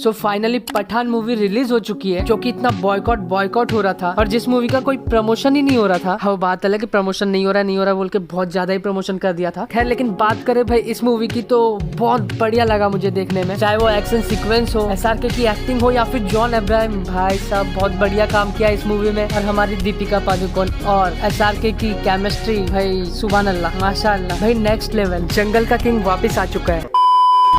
सो finally Pathaan movie release हो चुकी है, जो कि इतना बॉयकॉट हो रहा था और जिस मूवी का कोई प्रमोशन ही नहीं हो रहा था। हाँ, बात अलग है, प्रमोशन नहीं हो रहा बोल के बहुत ज्यादा ही प्रमोशन कर दिया था। खैर, लेकिन बात करें भाई इस मूवी की तो बहुत बढ़िया लगा मुझे देखने में, चाहे वो एक्शन सीक्वेंस हो, एसआरके की एक्टिंग हो या फिर जॉन अब्राहम, भाई साहब बहुत बढ़िया काम किया इस मूवी में। और हमारी दीपिका पादुकोण और एसआरके की केमिस्ट्री, भाई सुभान अल्लाह, माशाअल्लाह, भाई नेक्स्ट लेवल। जंगल का किंग वापस आ चुका है।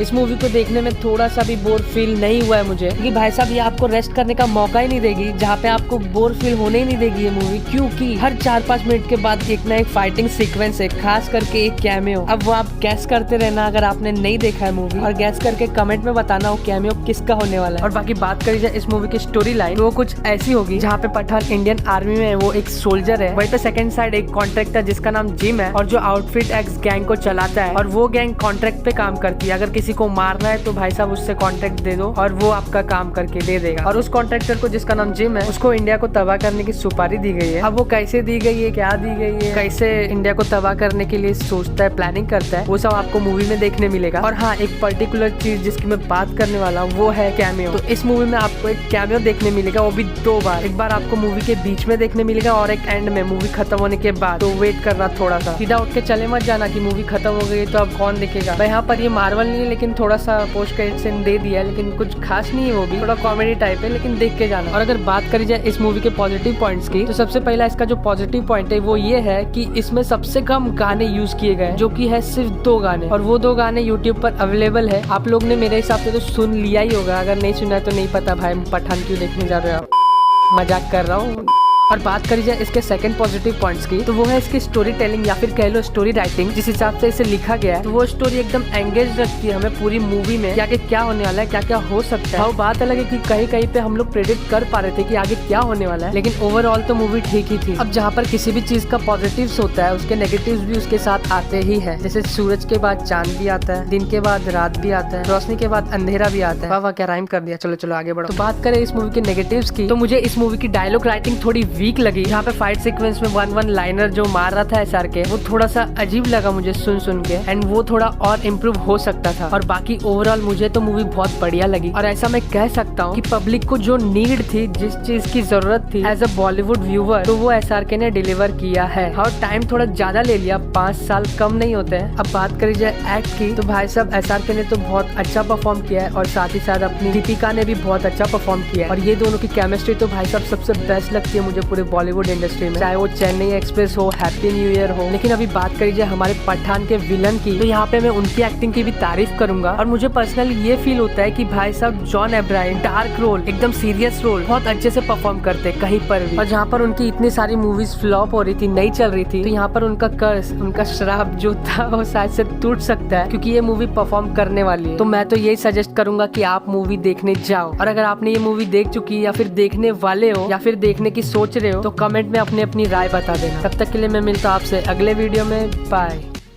इस मूवी को देखने में थोड़ा सा भी बोर फील नहीं हुआ है मुझे, क्योंकि भाई साहब ये आपको रेस्ट करने का मौका ही नहीं देगी, जहाँ पे आपको बोर फील होने ही नहीं देगी ये मूवी, क्योंकि हर 4-5 मिनट के बाद एक ना एक फाइटिंग सीक्वेंस है, खास करके एक कैमियो। अब वो आप गैस करते रहना अगर आपने नहीं देखा है मूवी, और गैस करके कमेंट में बताना वो कैमियो किसका होने वाला है। और बाकी बात करी जाए इस मूवी की स्टोरी लाइन, वो कुछ ऐसी होगी जहाँ पे पठान इंडियन आर्मी में वो एक सोल्जर है, वहीं पे सेकंड साइड एक कॉन्ट्रैक्टर जिसका नाम जिम है और जो आउटफिट एक्स गैंग को चलाता है, और वो गैंग कॉन्ट्रैक्ट पे काम करती है। अगर किसी को मारना है तो भाई साहब उससे कांटेक्ट दे दो और वो आपका काम करके दे देगा। और उस कॉन्ट्रैक्टर को जिसका नाम जिम है, उसको इंडिया को तबाह करने की सुपारी दी गई है। अब वो कैसे दी गई है, क्या दी गई है, कैसे इंडिया को तबाह करने के लिए सोचता है, प्लानिंग करता है, वो सब आपको मूवी में देखने मिलेगा। और हाँ, एक पर्टिकुलर चीज जिसकी मैं बात करने वाला हूँ वो है कैमियो। तो इस मूवी में आपको एक कैमियो देखने मिलेगा, वो भी 2 बार। एक बार आपको मूवी के बीच में देखने मिलेगा और एक एंड में मूवी खत्म होने के बाद। तो वेट करना थोड़ा सा, सीधा उठ के चले मत जाना कि मूवी खत्म हो गई तो अब कौन देखेगा। भाई यहाँ पर ये मार्वल नहीं है, लेकिन थोड़ा सा पोस्ट क्रेडिट सीन दे दिया है, लेकिन कुछ खास नहीं है, वो भी थोड़ा कॉमेडी टाइप है, लेकिन देख के जाना। और अगर बात करी जाए इस मूवी के पॉजिटिव पॉइंट्स की, तो सबसे पहला इसका जो पॉजिटिव पॉइंट है वो ये है कि इसमें सबसे कम गाने यूज किए गए, जो कि है सिर्फ 2 गाने, और वो 2 गाने यूट्यूब पर अवेलेबल है। आप लोग ने मेरे हिसाब से तो सुन लिया ही होगा, अगर नहीं सुना है तो नहीं पता भाई पठान क्यों देखने जा रहे हो आप, मजाक कर रहा हूँ। और बात करी जाए इसके सेकंड पॉजिटिव पॉइंट्स की, तो वो है इसकी स्टोरी टेलिंग या फिर कह लो स्टोरी राइटिंग। जिस हिसाब से इसे लिखा गया है, तो वो स्टोरी एकदम एंगेज रखती है हमें पूरी मूवी में, क्या क्या होने वाला है, क्या क्या हो सकता है। वो बात अलग है कि कहीं कहीं पे हम लोग प्रेडिक्ट कर पा रहे थे कि आगे क्या होने वाला है, लेकिन ओवरऑल तो मूवी ठीक ही थी। अब जहाँ पर किसी भी चीज का पॉजिटिव्स होता है, उसके नेगेटिव्स भी उसके साथ आते ही है। जैसे सूरज के बाद चांद भी आता है, दिन के बाद रात भी आता है, रोशनी के बाद अंधेरा भी आता है। वाह वाह, क्या राइम कर दिया। चलो चलो आगे बढ़ो। तो बात करें इस मूवी के नेगेटिव्स की, तो मुझे इस मूवी की डायलॉग राइटिंग थोड़ी वीक लगी। यहाँ पे फाइट सीक्वेंस में वन लाइनर जो मार रहा था एसआरके, वो थोड़ा सा अजीब लगा मुझे सुन के, एंड वो थोड़ा और इम्प्रूव हो सकता था। और बाकी ओवरऑल मुझे तो मूवी बहुत बढ़िया लगी, और ऐसा मैं कह सकता हूँ कि पब्लिक को जो नीड थी, जिस चीज की जरूरत थी एज अ बॉलीवुड व्यूवर, तो वो एसआरके ने डिलीवर किया है। और टाइम थोड़ा ज्यादा ले लिया, 5 साल कम नहीं होते हैं। अब बात करी जाए एक्ट की, तो भाई साहब एसआरके ने तो बहुत अच्छा परफॉर्म किया है, और साथ ही साथ अपनी दीपिका ने भी बहुत अच्छा परफॉर्म किया है। और ये दोनों की केमिस्ट्री तो भाई साहब सबसे बेस्ट लगती है मुझे पूरे बॉलीवुड इंडस्ट्री में, चाहे वो चेन्नई एक्सप्रेस हो, हैप्पी न्यू ईयर हो। लेकिन अभी बात करी जाए हमारे पठान के विलन की, तो यहाँ पे मैं उनकी एक्टिंग की भी तारीफ करूंगा। और मुझे पर्सनली ये फील होता है कि भाई साहब जॉन अब्राहम डार्क रोल, एकदम सीरियस रोल बहुत अच्छे से परफॉर्म करते कहीं पर भी। और जहाँ पर उनकी इतनी सारी मूवीज फ्लॉप हो रही थी, नहीं चल रही थी, तो यहाँ पर उनका कर्ज, उनका श्राप जो था वो शायद से टूट सकता है, क्योंकि ये मूवी परफॉर्म करने वाली है। तो मैं तो यही सजेस्ट करूंगा कि आप मूवी देखने जाओ। और अगर आपने ये मूवी देख चुकी या फिर देखने वाले हो या फिर देखने की सोच रहे हो, तो कमेंट में अपनी राय बता देना। तब तक के लिए मैं मिलता हूँ आपसे अगले वीडियो में। बाय।